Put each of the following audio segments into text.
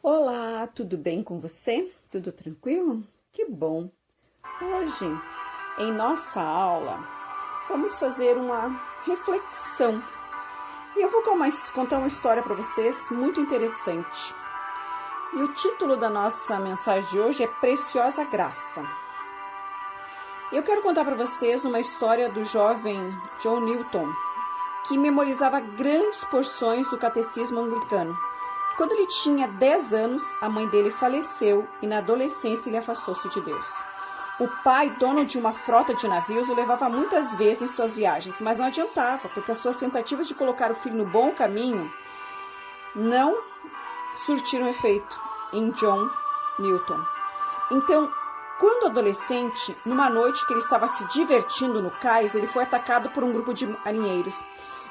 Olá, tudo bem com você? Tudo tranquilo? Que bom! Hoje, em nossa aula, vamos fazer uma reflexão. E eu vou contar uma história para vocês muito interessante. E o título da nossa mensagem de hoje é Preciosa Graça. Eu quero contar para vocês uma história do jovem John Newton, que memorizava grandes porções do catecismo anglicano. Quando ele tinha 10 anos, a mãe dele faleceu e na adolescência ele afastou-se de Deus. O pai, dono de uma frota de navios, o levava muitas vezes em suas viagens, mas não adiantava, porque as suas tentativas de colocar o filho no bom caminho não surtiram efeito em John Newton. Então, quando adolescente, numa noite que ele estava se divertindo no cais, ele foi atacado por um grupo de marinheiros.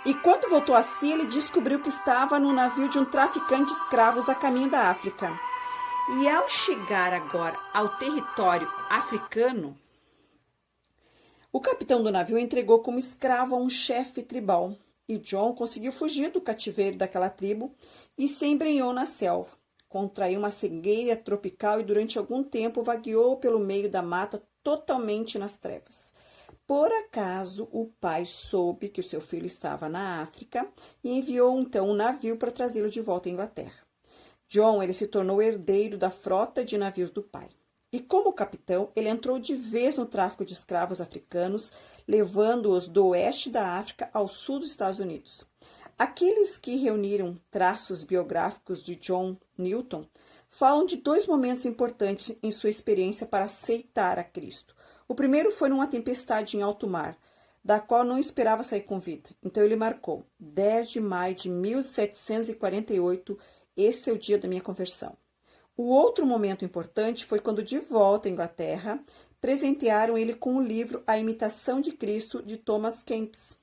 E quando voltou a si, ele descobriu que estava no navio de um traficante de escravos a caminho da África. E ao chegar agora ao território africano, o capitão do navio entregou como escravo a um chefe tribal. E John conseguiu fugir do cativeiro daquela tribo e se embrenhou na selva. Contraiu uma cegueira tropical e durante algum tempo vagueou pelo meio da mata totalmente nas trevas. Por acaso, o pai soube que o seu filho estava na África e enviou então um navio para trazê-lo de volta à Inglaterra. John, ele se tornou herdeiro da frota de navios do pai. E como capitão, ele entrou de vez no tráfico de escravos africanos, levando-os do oeste da África ao sul dos Estados Unidos. Aqueles que reuniram traços biográficos de John Newton falam de dois momentos importantes em sua experiência para aceitar a Cristo. O primeiro foi numa tempestade em alto mar, da qual não esperava sair com vida. Então ele marcou 10 de maio de 1748, esse é o dia da minha conversão. O outro momento importante foi quando, de volta à Inglaterra, presentearam ele com o livro A Imitação de Cristo, de Thomas Kempis.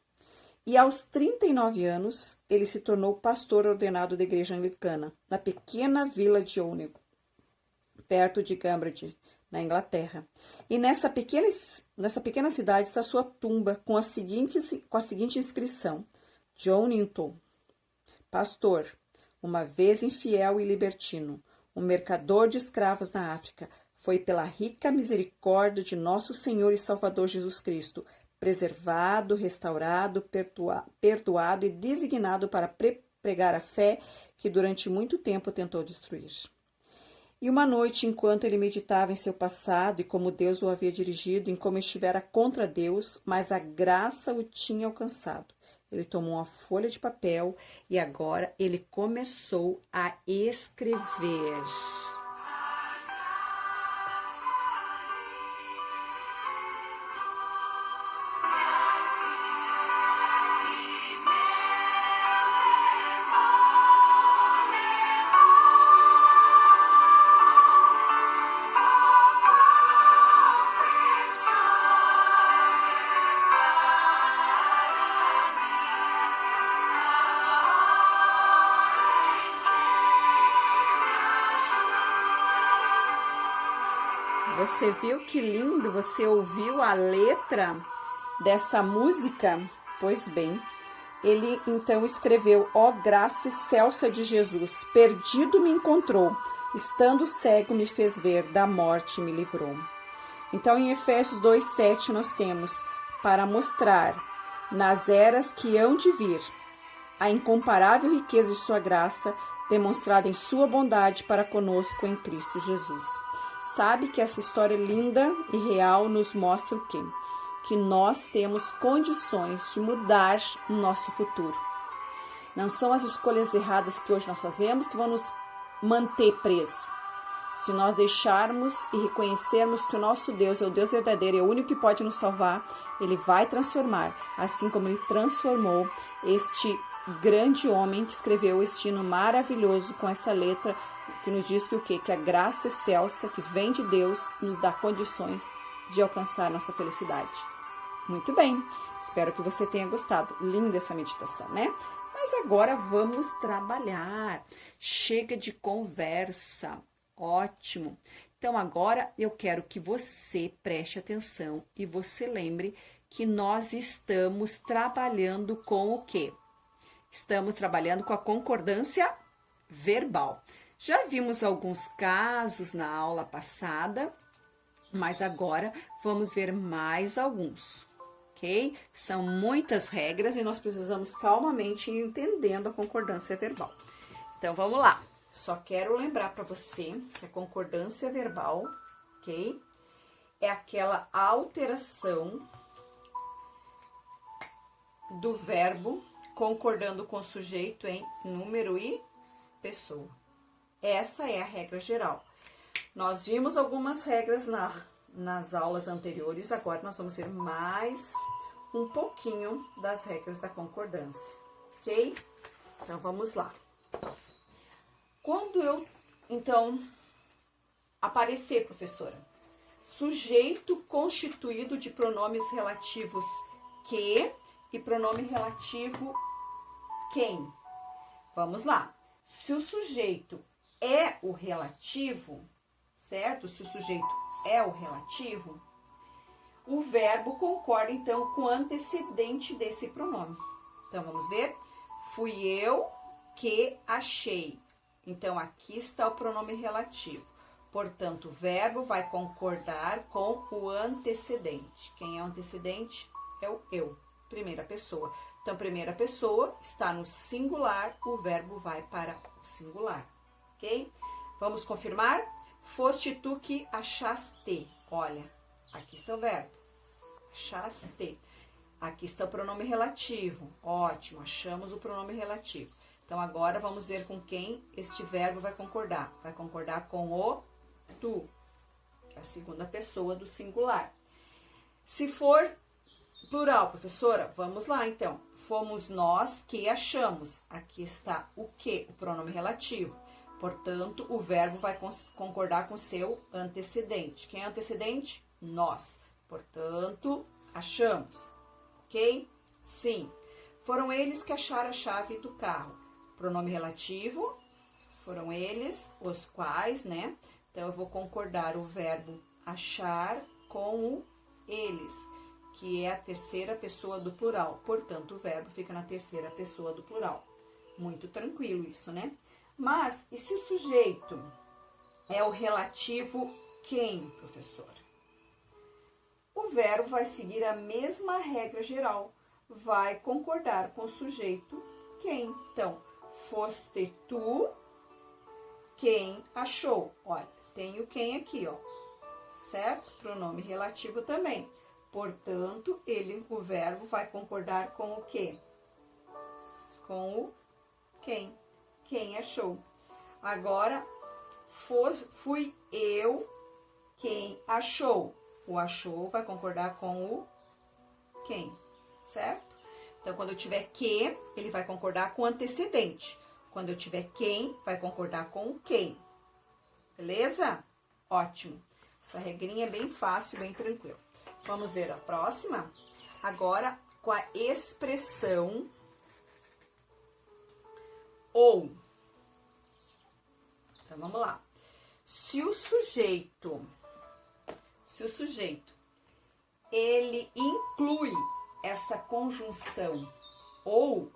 E aos 39 anos, ele se tornou pastor ordenado da igreja anglicana, na pequena vila de Onegal, perto de Cambridge, na Inglaterra. E nessa pequena cidade está sua tumba com a seguinte inscrição: John Newton, pastor, uma vez infiel e libertino, um mercador de escravos na África, foi pela rica misericórdia de nosso Senhor e Salvador Jesus Cristo preservado, restaurado, perdoado e designado para pregar a fé que durante muito tempo tentou destruir. E uma noite, enquanto ele meditava em seu passado e como Deus o havia dirigido, em como estivera contra Deus, mas a graça o tinha alcançado. Ele tomou uma folha de papel e agora ele começou a escrever. Você viu que lindo? Você ouviu a letra dessa música? Pois bem, ele então escreveu: ó graça excelsa de Jesus, perdido me encontrou, estando cego me fez ver, da morte me livrou. Então em Efésios 2:7 nós temos: para mostrar nas eras que hão de vir a incomparável riqueza de sua graça, demonstrada em sua bondade para conosco em Cristo Jesus. Sabe que essa história linda e real nos mostra o quê? Que nós temos condições de mudar o nosso futuro. Não são as escolhas erradas que hoje nós fazemos que vão nos manter presos. Se nós deixarmos e reconhecermos que o nosso Deus é o Deus verdadeiro, é o único que pode nos salvar, Ele vai transformar, assim como Ele transformou este grande homem que escreveu este hino maravilhoso com essa letra que nos diz que o quê? Que a graça excelsa que vem de Deus nos dá condições de alcançar a nossa felicidade. Muito bem, espero que você tenha gostado. Linda essa meditação, né? Mas agora vamos trabalhar. Chega de conversa. Ótimo. Então agora eu quero que você preste atenção e você lembre que nós estamos trabalhando com o quê? Estamos trabalhando com a concordância verbal. Já vimos alguns casos na aula passada, mas agora vamos ver mais alguns, ok? São muitas regras e nós precisamos calmamente ir entendendo a concordância verbal. Então, vamos lá. Só quero lembrar para você que a concordância verbal, ok? É aquela alteração do verbo concordando com o sujeito em número e pessoa. Essa é a regra geral. Nós vimos algumas regras nas aulas anteriores, agora nós vamos ver mais um pouquinho das regras da concordância, ok? Então, vamos lá. Quando então, aparecer, professora, sujeito constituído de pronomes relativos que e pronome relativo quem. Vamos lá. Se o sujeito é o relativo, certo? Se o sujeito é o relativo, o verbo concorda, então, com o antecedente desse pronome. Então, vamos ver? Fui eu que achei. Então, aqui está o pronome relativo. Portanto, o verbo vai concordar com o antecedente. Quem é o antecedente? É o eu, primeira pessoa. Então, primeira pessoa está no singular, o verbo vai para o singular, ok? Vamos confirmar? Foste tu que achaste. Olha, aqui está o verbo. Achaste. Aqui está o pronome relativo. Ótimo, achamos o pronome relativo. Então, agora vamos ver com quem este verbo vai concordar. Vai concordar com o tu, que é a segunda pessoa do singular. Se for plural, professora, vamos lá, então. Fomos nós que achamos. Aqui está o que, o pronome relativo. Portanto, o verbo vai concordar com o seu antecedente. Quem é o antecedente? Nós. Portanto, achamos. Ok? Sim. Foram eles que acharam a chave do carro. Pronome relativo. Foram eles, os quais, né? Então, eu vou concordar o verbo achar com o eles, que é a terceira pessoa do plural. Portanto, o verbo fica na terceira pessoa do plural. Muito tranquilo isso, né? Mas, e se o sujeito é o relativo quem, professor? O verbo vai seguir a mesma regra geral. Vai concordar com o sujeito quem. Então, foste tu quem achou. Olha, tem o quem aqui, ó. Certo? Pronome relativo também. Portanto, o verbo vai concordar com o quê? Com o quem. Quem achou. Agora, fui eu quem achou. O achou vai concordar com o quem, certo? Então, quando eu tiver que, ele vai concordar com o antecedente. Quando eu tiver quem, vai concordar com o quem. Beleza? Ótimo. Essa regrinha é bem fácil, bem tranquila. Vamos ver a próxima? Agora, com a expressão ou. Então, vamos lá. Se o sujeito, ele inclui essa conjunção ou,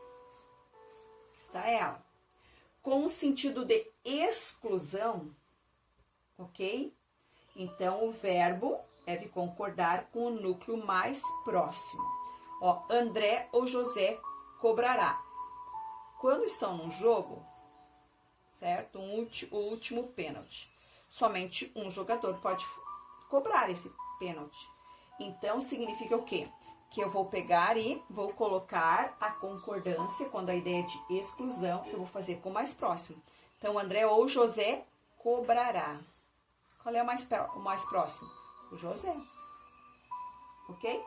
está ela, com o sentido de exclusão, ok? Então, o verbo deve concordar com o núcleo mais próximo. Ó, André ou José cobrará. Quando estão num jogo, certo? O último pênalti. Somente um jogador pode cobrar esse pênalti. Então, significa o quê? Que eu vou pegar e vou colocar a concordância, quando a ideia é de exclusão, eu vou fazer com o mais próximo. Então, André ou José cobrará. Qual é o mais próximo? O José. Ok?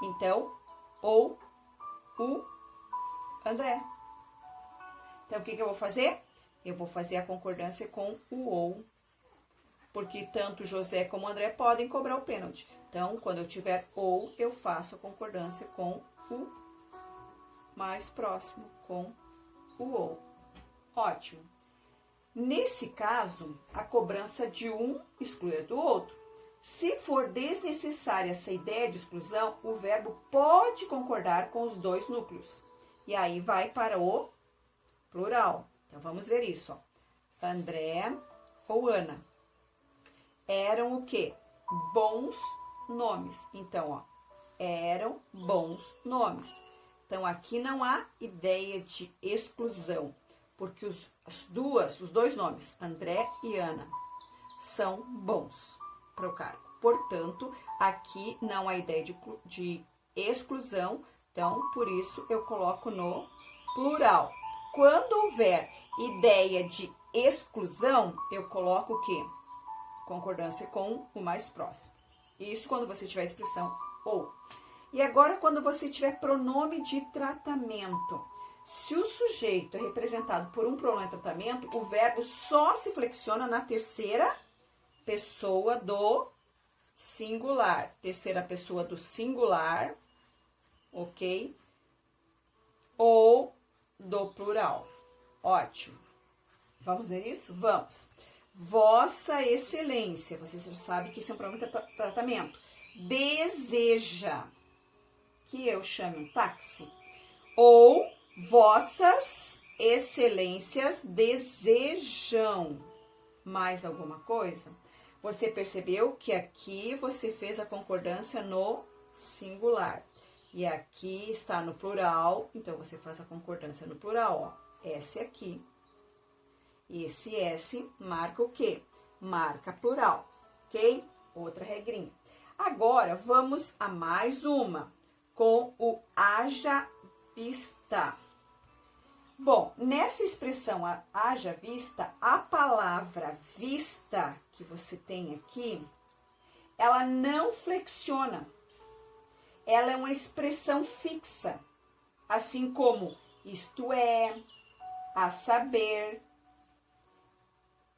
Então, ou o André. Então, o que eu vou fazer? Eu vou fazer a concordância com o ou, porque tanto José como André podem cobrar o pênalti. Então, quando eu tiver ou, eu faço a concordância com o mais próximo, com o ou. Ótimo. Nesse caso, a cobrança de um exclui a do outro. Se for desnecessária essa ideia de exclusão, o verbo pode concordar com os dois núcleos. E aí vai para o plural. Então, vamos ver isso. Ó. André ou Ana. Eram o quê? Bons nomes. Então, ó, eram bons nomes. Então, aqui não há ideia de exclusão, porque os dois nomes, André e Ana, são bons para o cargo. Portanto, aqui não há ideia de exclusão, então, por isso, eu coloco no plural. Quando houver ideia de exclusão, eu coloco o quê? Concordância com o mais próximo. Isso quando você tiver a expressão ou. E agora, quando você tiver pronome de tratamento. Se o sujeito é representado por um pronome de tratamento, o verbo só se flexiona na terceira pessoa do singular. Terceira pessoa do singular, ok? Ou do plural. Ótimo. Vamos ver isso? Vamos. Vossa Excelência, você já sabe que isso é um pronome de tratamento. Deseja que eu chame um táxi. Ou Vossas Excelências desejam mais alguma coisa? Você percebeu que aqui você fez a concordância no singular. E aqui está no plural, então você faz a concordância no plural, ó. S aqui. E esse S marca o quê? Marca plural, ok? Outra regrinha. Agora, vamos a mais uma, com o haja vista. Bom, nessa expressão haja vista, a palavra vista que você tem aqui, ela não flexiona. Ela é uma expressão fixa, assim como isto é, a saber,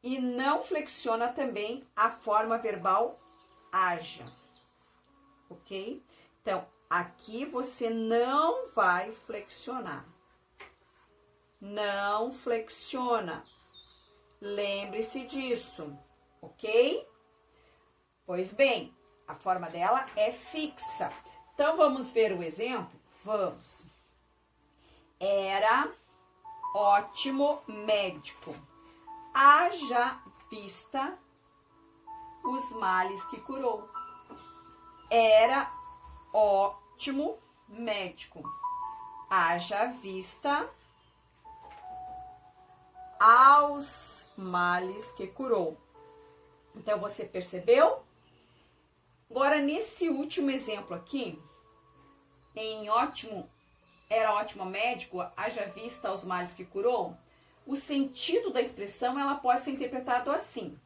e não flexiona também a forma verbal haja, ok? Então, aqui você não vai flexionar. Não flexiona. Lembre-se disso, ok? Pois bem, a forma dela é fixa. Então, vamos ver o exemplo? Vamos. Era ótimo médico. Haja vista os males que curou. Era ótimo médico. Haja vista aos males que curou. Então, você percebeu? Agora, nesse último exemplo aqui, era ótimo médico, haja vista aos males que curou, o sentido da expressão, ela pode ser interpretado assim: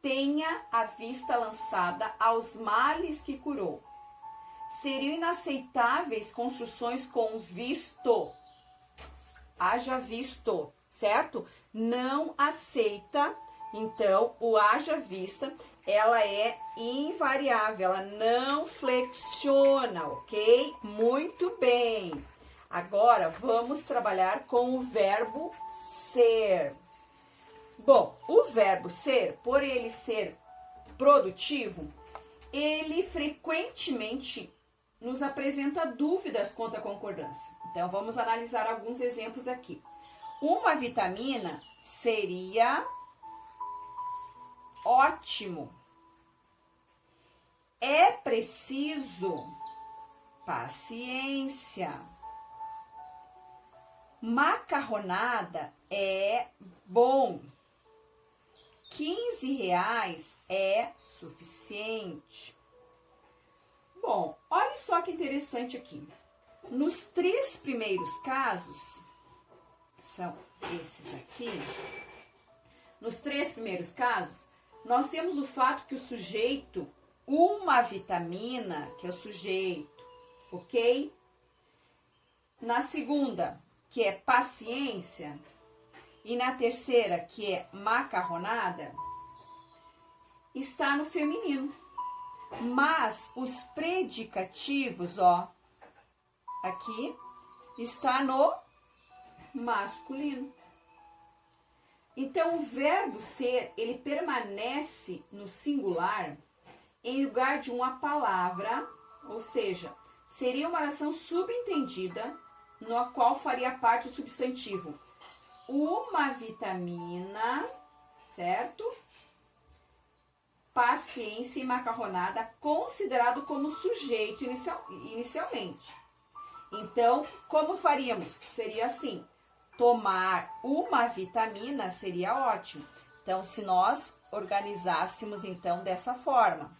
tenha a vista lançada aos males que curou. Seriam inaceitáveis construções com visto. Haja visto, certo? Não aceita. Então, o haja vista, ela é invariável, ela não flexiona, ok? Muito bem. Agora, vamos trabalhar com o verbo ser. Bom, o verbo ser, por ele ser produtivo, ele frequentemente nos apresenta dúvidas quanto à concordância. Então, vamos analisar alguns exemplos aqui. Uma vitamina seria ótimo. É preciso paciência. Macarronada é bom. R$15 é suficiente. Bom, olha só que interessante aqui. Nos 3 primeiros casos, são esses aqui. Nos 3 primeiros casos, nós temos o fato que o sujeito, uma vitamina, que é o sujeito, ok? Na segunda, que é paciência, e na terceira, que é macarronada, está no feminino. Mas os predicativos, ó, aqui, está no masculino. Então, o verbo ser, ele permanece no singular em lugar de uma palavra, ou seja, seria uma oração subentendida, na qual faria parte o substantivo uma vitamina, certo? Paciência e macarronada, considerado como sujeito inicialmente. Então, como faríamos? Seria assim, tomar uma vitamina seria ótimo. Então, se nós organizássemos, então, dessa forma.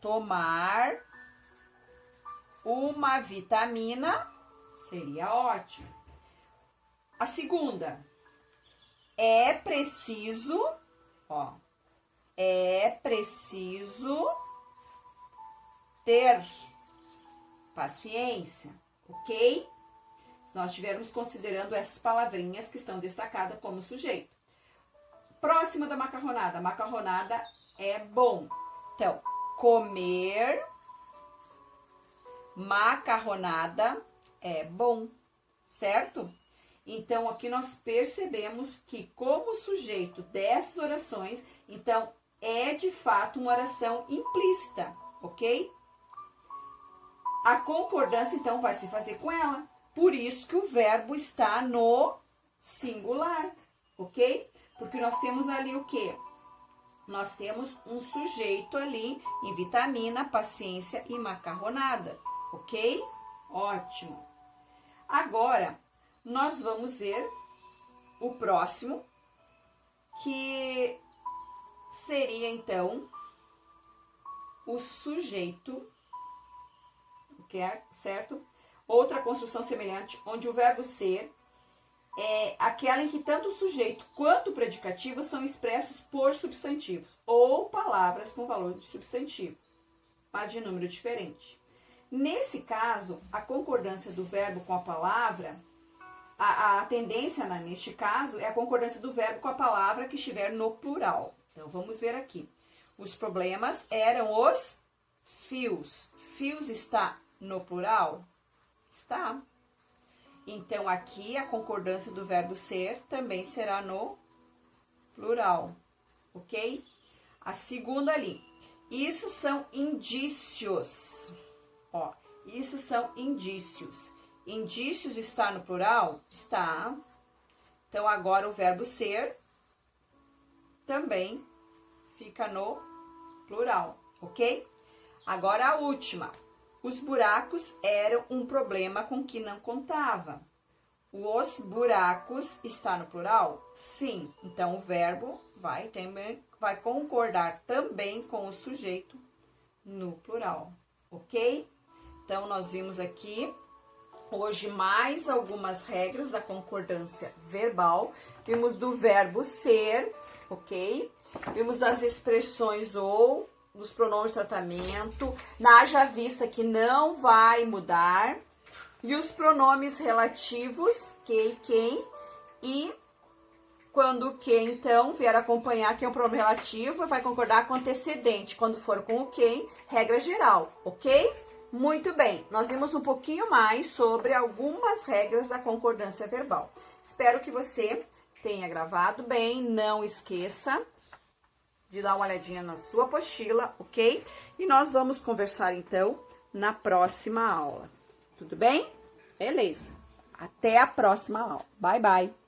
Tomar uma vitamina seria ótimo. A segunda, é preciso ter paciência, ok? Se nós estivermos considerando essas palavrinhas que estão destacadas como sujeito. Próxima da macarronada. Macarronada é bom. Então, comer macarronada é bom, certo? Então, aqui nós percebemos que como sujeito dessas orações, então, é de fato uma oração implícita, ok? A concordância, então, vai se fazer com ela. Por isso que o verbo está no singular, ok? Porque nós temos ali o quê? Nós temos um sujeito ali em vitamina, paciência e macarronada, ok? Ótimo. Agora, nós vamos ver o próximo, que seria, então, o sujeito, certo? Outra construção semelhante, onde o verbo ser é aquela em que tanto o sujeito quanto o predicativo são expressos por substantivos, ou palavras com valor de substantivo, mas de número diferente. Nesse caso, a concordância do verbo com a palavra, a tendência neste caso é a concordância do verbo com a palavra que estiver no plural. Então, vamos ver aqui. Os problemas eram os fios. Fios está no plural? Está. Então, aqui a concordância do verbo ser também será no plural, ok? A segunda ali. Isso são indícios. Ó, isso são indícios. Indícios está no plural? Está. Então, agora o verbo ser também fica no plural, ok? Agora a última. Os buracos eram um problema com que não contava. Os buracos está no plural? Sim. Então, o verbo vai concordar também com o sujeito no plural, ok? Então, nós vimos aqui hoje mais algumas regras da concordância verbal. Vimos do verbo ser, ok? Vimos das expressões ou, dos pronomes de tratamento, haja vista que não vai mudar, e os pronomes relativos, que e quem, e quando o que, então, vier acompanhar quem é o pronome relativo, vai concordar com o antecedente, quando for com o quem, regra geral, ok? Muito bem, nós vimos um pouquinho mais sobre algumas regras da concordância verbal. Espero que você tenha gravado bem, não esqueça de dar uma olhadinha na sua apostila, ok? E nós vamos conversar, então, na próxima aula. Tudo bem? Beleza. Até a próxima aula. Bye, bye.